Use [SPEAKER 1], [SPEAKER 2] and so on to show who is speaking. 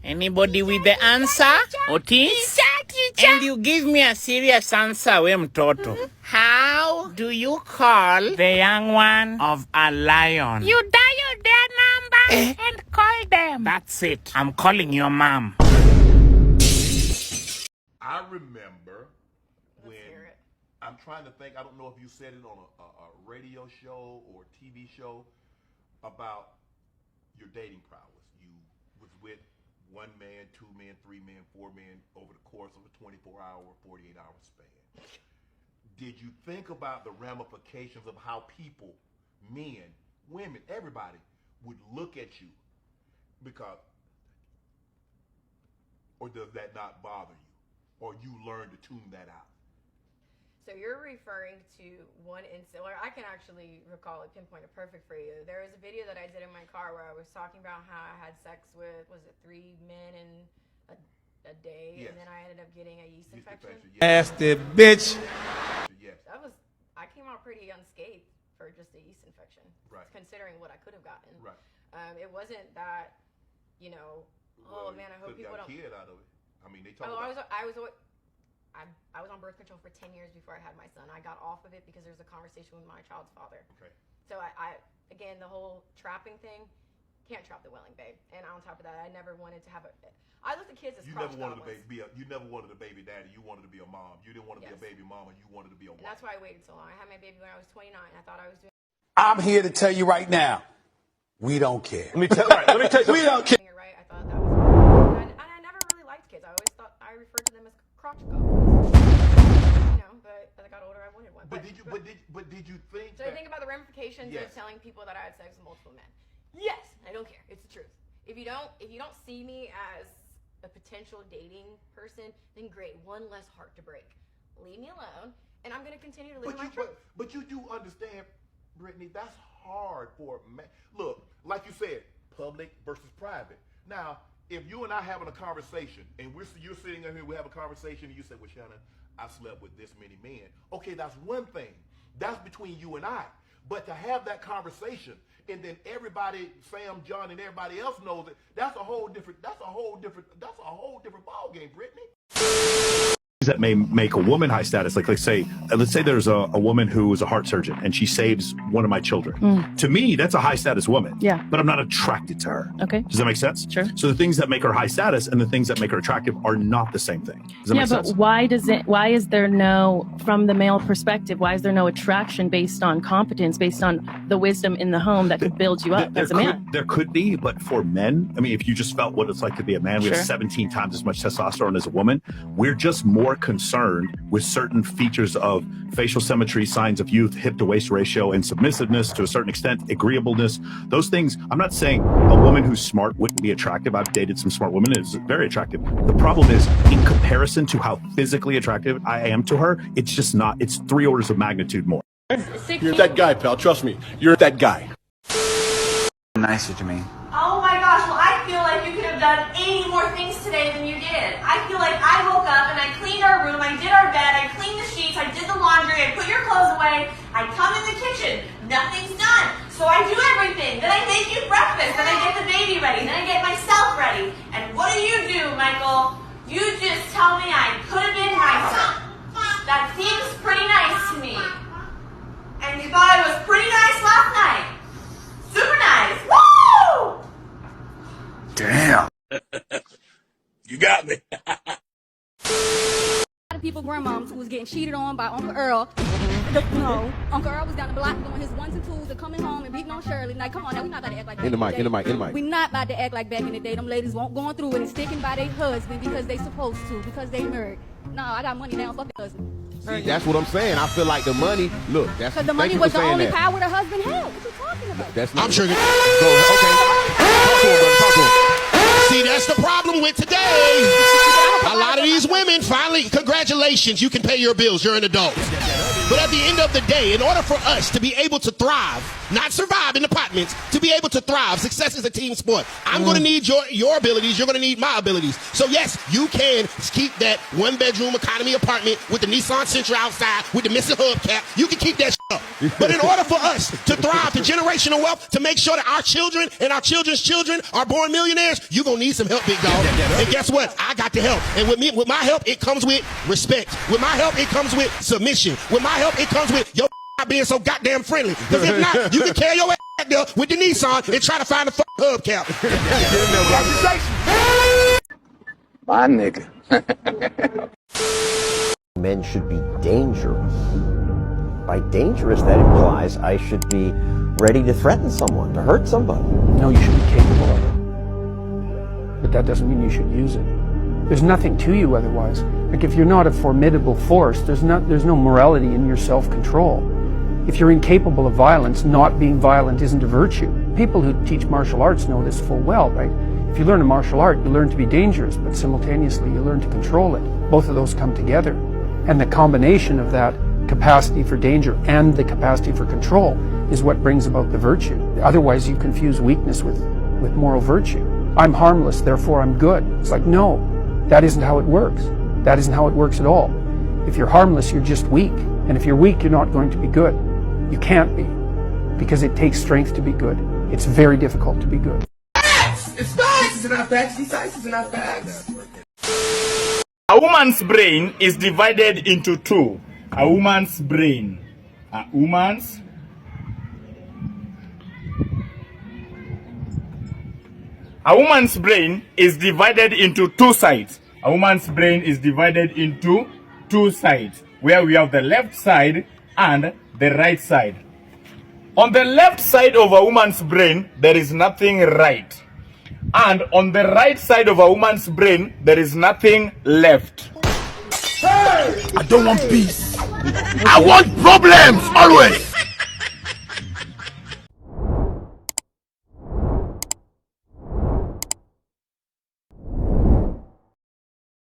[SPEAKER 1] Anybody with the answer? Otis? And you give me a serious answer, we mtoto. How do you call the young one of a lion? You dial their number and call them. That's it. I'm calling your mom.
[SPEAKER 2] I remember when, I'm trying to think, I don't know if you said it on a radio show or TV show about your dating prowess. You was with one man, two men, three men, four men over the course of a 24-hour, 48-hour span. Did you think about the ramifications of how people, men, women, everybody would look at you? Because, or does that not bother you? Or you learn to tune that out?
[SPEAKER 3] So you're referring to one incident, or I can actually recall it, pinpoint it perfect for you. There was a video that I did in my car where I was talking about how I had sex with, was it 3 men in a day? Yes. And then I ended up getting a yeast infection.
[SPEAKER 4] Yes. Nasty bitch.
[SPEAKER 2] Yes.
[SPEAKER 3] I came out pretty unscathed for just a yeast infection.
[SPEAKER 2] Right.
[SPEAKER 3] Considering what I could have gotten.
[SPEAKER 2] Right.
[SPEAKER 3] It wasn't that, oh man, I hope people don't.
[SPEAKER 2] Kid out of it. I mean, they talk
[SPEAKER 3] about. I was on birth control for 10 years before I had my son. I got off of it because there was a conversation with my child's father.
[SPEAKER 2] Okay.
[SPEAKER 3] So I again, the whole trapping thing, can't trap the willing, babe. And on top of that, I never wanted to have I looked at kids as crotch goblins.
[SPEAKER 2] You never wanted a baby daddy. You wanted to be a mom. You didn't want to be a baby mama. You wanted to be a wife.
[SPEAKER 3] And that's why I waited so long. I had my baby when I was 29. I thought I was doing.
[SPEAKER 4] I'm here to tell you right now, we don't care.
[SPEAKER 5] Let me tell you.
[SPEAKER 4] We don't care.
[SPEAKER 3] Right? I thought that was. And I never really liked kids. I always thought I referred to them as crotch goblins. But as I got older, I wanted one.
[SPEAKER 2] But did you think?
[SPEAKER 3] So I think about the ramifications of telling people that I had sex with multiple men. Yes, I don't care. It's the truth. If you don't see me as a potential dating person, then great, one less heart to break. Leave me alone, and I'm going to continue to live my truth.
[SPEAKER 2] But you do understand, Brittany, that's hard for a man. Look, like you said, public versus private. Now, if you and I having a conversation, and you're sitting here, we have a conversation, and you say, well, Shannon, I slept with this many men. Okay, that's one thing. That's between you and I. But to have that conversation, and then everybody, Sam, John, and everybody else knows it, that's a whole different ball game, Brittany.
[SPEAKER 5] That may make a woman high status. Like, let's say there's a woman who is a heart surgeon and she saves one of my children. To me, that's a high status woman.
[SPEAKER 6] Yeah.
[SPEAKER 5] But I'm not attracted to her.
[SPEAKER 6] Okay.
[SPEAKER 5] Does that make sense?
[SPEAKER 6] Sure.
[SPEAKER 5] So the things that make her high status and the things that make her attractive are not the same thing. Does that make sense?
[SPEAKER 6] Yeah, but why is there no, from the male perspective, why is there no attraction based on competence, based on the wisdom in the home that could build you up as a man?
[SPEAKER 5] There could be, but for men, I mean, if you just felt what it's like to be a man, we have 17 times as much testosterone as a woman. We're just more concerned with certain features of facial symmetry, signs of youth, hip to waist ratio, and submissiveness to a certain extent, agreeableness. Those things, I'm not saying a woman who's smart wouldn't be attractive. I've dated some smart women. It's very attractive. The problem is, in comparison to how physically attractive I am to her, it's just not. It's 3 orders of magnitude more.
[SPEAKER 7] You're that guy, pal. Trust me. You're that guy.
[SPEAKER 8] Nicer to me.
[SPEAKER 9] Oh my gosh, well I feel like you could have done 80 more things today than you did. I feel like I woke up and I cleaned our room, I did our bed, I cleaned the sheets, I did the laundry, I put your clothes away, I come in the kitchen, nothing's done. So I do everything, then I make you breakfast, then I get the baby ready, then I get myself ready. And what do, Michael? You just tell me I could have been nicer. That seems pretty nice to me. And you thought it was pretty nice last night. Super nice. Woo!
[SPEAKER 8] Damn.
[SPEAKER 7] You got me.
[SPEAKER 10] A lot of people, grandmoms, who was getting cheated on by Uncle Earl. No, Uncle Earl was down the block doing his ones and twos and coming home and beating on Shirley. Like, come on now, we not about to act like that.
[SPEAKER 7] In the mic.
[SPEAKER 10] We not about to act like back in the day. Them ladies won't going through it and sticking by their husband because they supposed to, because they married. No, I got money now, fuck the husband.
[SPEAKER 7] See, that's what I'm saying. I feel like the money, look, that's
[SPEAKER 10] because the money was the only power the husband had. What you talking about?
[SPEAKER 7] That's not
[SPEAKER 11] I'm sure.
[SPEAKER 7] Okay. Talk to him, brother. Talk to him.
[SPEAKER 11] See, that's the problem with today. A lot of these women finally, congratulations, you can pay your bills. You're an adult. But at the end of the day, in order for us to be able to thrive, not survive in apartments, to be able to thrive, success is a team sport. I'm going to need your abilities. You're going to need my abilities. So yes, you can keep that 1-bedroom economy apartment with the Nissan Sentra outside with the missing hubcap. You can keep that shit up. But in order for us to thrive, to generational wealth, to make sure that our children and our children's children are born millionaires, you're going to need some help, big dog. And guess what? I got the help. And with my help, it comes with respect. With my help, it comes with submission. With my help, it comes with your being so goddamn friendly. Because if not, you can carry your ass there with the Nissan and try to find the hubcap.
[SPEAKER 8] My nigga.
[SPEAKER 12] Men should be dangerous. By dangerous, that implies I should be ready to threaten someone, to hurt somebody.
[SPEAKER 13] No, you should be capable of it. But that doesn't mean you should use it. There's nothing to you otherwise. Like if you're not a formidable force, there's no morality in your self-control. If you're incapable of violence, not being violent isn't a virtue. People who teach martial arts know this full well, right? If you learn a martial art, you learn to be dangerous, but simultaneously you learn to control it. Both of those come together. And the combination of that capacity for danger and the capacity for control is what brings about the virtue. Otherwise you confuse weakness with moral virtue. I'm harmless, therefore I'm good. It's like, no, that isn't how it works. That isn't how it works at all. If you're harmless, you're just weak. And if you're weak, you're not going to be good. You can't be, because it takes strength to be good. It's very difficult to be good.
[SPEAKER 1] Facts! It's facts! It's not facts. These facts are not facts. A woman's brain is divided into two. A woman's brain. A woman's brain is divided into two sides. A woman's brain is divided into two sides, where we have the left side and the right side. On the left side of a woman's brain, there is nothing right. And on the right side of a woman's brain, there is nothing left.
[SPEAKER 8] I don't want peace. I want problems always.